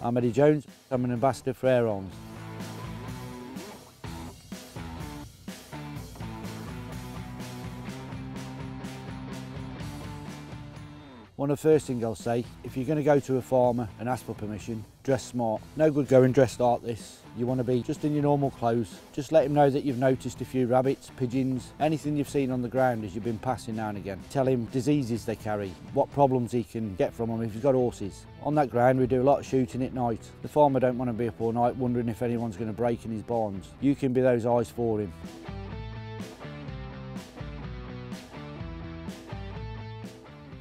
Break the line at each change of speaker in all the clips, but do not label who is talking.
I'm Eddie Jones, I'm an ambassador for Air Arms. One of the first things I'll say, if you're going to go to a farmer and ask for permission, dress smart. No good going dressed like this. You want to be just in your normal clothes. Just let him know that you've noticed a few rabbits, pigeons, anything you've seen on the ground as you've been passing now and again. Tell him diseases they carry, what problems he can get from them if he's got horses. On that ground we do a lot of shooting at night. The farmer don't want to be up all night wondering if anyone's going to break in his barns. You can be those eyes for him.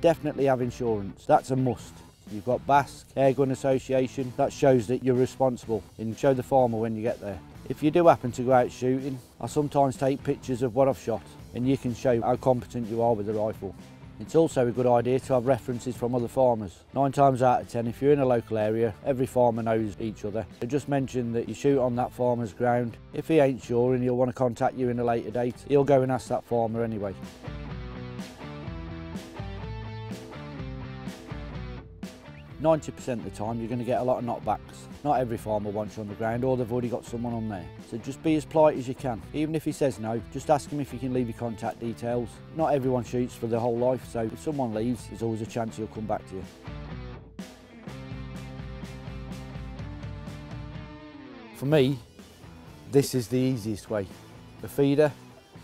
Definitely have insurance, that's a must. You've got BASC, Airgun Association, that shows that you're responsible and show the farmer when you get there. If you do happen to go out shooting, I sometimes take pictures of what I've shot and you can show how competent you are with the rifle. It's also a good idea to have references from other farmers. 9 times out of 10, if you're in a local area, every farmer knows each other. So just mention that you shoot on that farmer's ground. If he ain't sure and he'll want to contact you in a later date, he'll go and ask that farmer anyway. %90 of the time you're going to get a lot of knockbacks. Not every farmer wants you on the ground or they've already got someone on there. So just be as polite as you can. Even if he says no, just ask him if you can leave your contact details. Not everyone shoots for their whole life, so if someone leaves, there's always a chance he'll come back to you. For me, this is the easiest way. The feeder,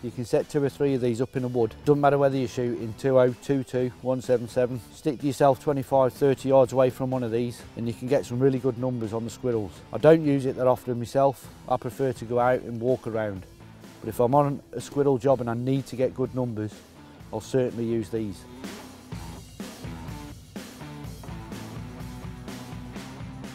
you can set 2 or 3 of these up in a wood. Doesn't matter whether you're shooting 2.0, 2.2, 177. Stick yourself 25, 30 yards away from one of these and you can get some really good numbers on the squirrels. I don't use it that often myself. I prefer to go out and walk around. But if I'm on a squirrel job and I need to get good numbers, I'll certainly use these.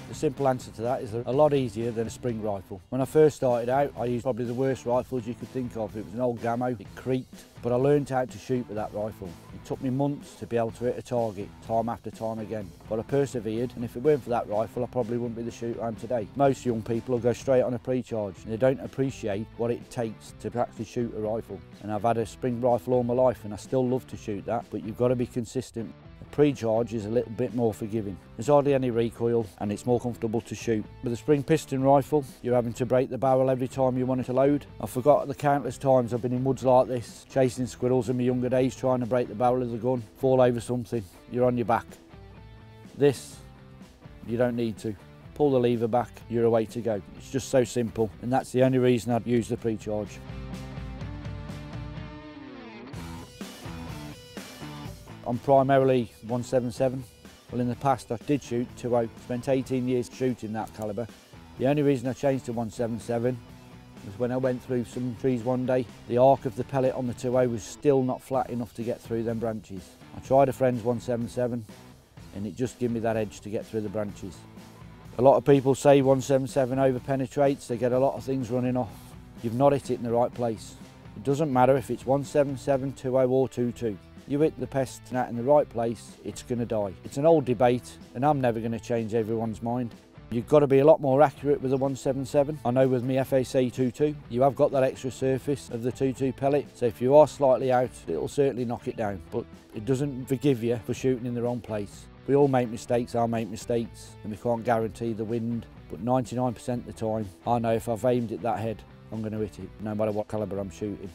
The simple answer to that is a lot easier than a spring rifle. When I first started out, I used probably the worst rifles you could think of. It was an old Gamo, it creaked, but I learned how to shoot with that rifle. It took me months to be able to hit a target, time after time again. But I persevered, and if it weren't for that rifle, I probably wouldn't be the shooter I am today. Most young people will go straight on a pre-charge, and they don't appreciate what it takes to actually shoot a rifle. And I've had a spring rifle all my life, and I still love to shoot that, but you've got to be consistent. Pre-charge is a little bit more forgiving. There's hardly any recoil and it's more comfortable to shoot. With a spring piston rifle, you're having to break the barrel every time you want it to load. I forgot the countless times I've been in woods like this, chasing squirrels in my younger days, trying to break the barrel of the gun, fall over something, you're on your back. This, you don't need to. Pull the lever back, you're away to go. It's just so simple, and that's the only reason I'd use the pre-charge. I'm primarily 177. Well, in the past I did shoot 2.0, spent 18 years shooting that calibre. The only reason I changed to 177 was when I went through some trees one day, the arc of the pellet on the 2.0 was still not flat enough to get through them branches. I tried a friend's 177 and it just gave me that edge to get through the branches. A lot of people say 177 over penetrates, they get a lot of things running off. You've not hit it in the right place. It doesn't matter if it's 177, 2.0 or 2.2. You hit the pest nut in the right place, it's going to die. It's an old debate and I'm never going to change everyone's mind. You've got to be a lot more accurate with the 177. I know with my FAC 2.2, you have got that extra surface of the 2.2 pellet, so if you are slightly out, it'll certainly knock it down, but it doesn't forgive you for shooting in the wrong place. We all make mistakes, I make mistakes, and we can't guarantee the wind, but 99% of the time, I know if I've aimed at that head, I'm going to hit it, no matter what calibre I'm shooting.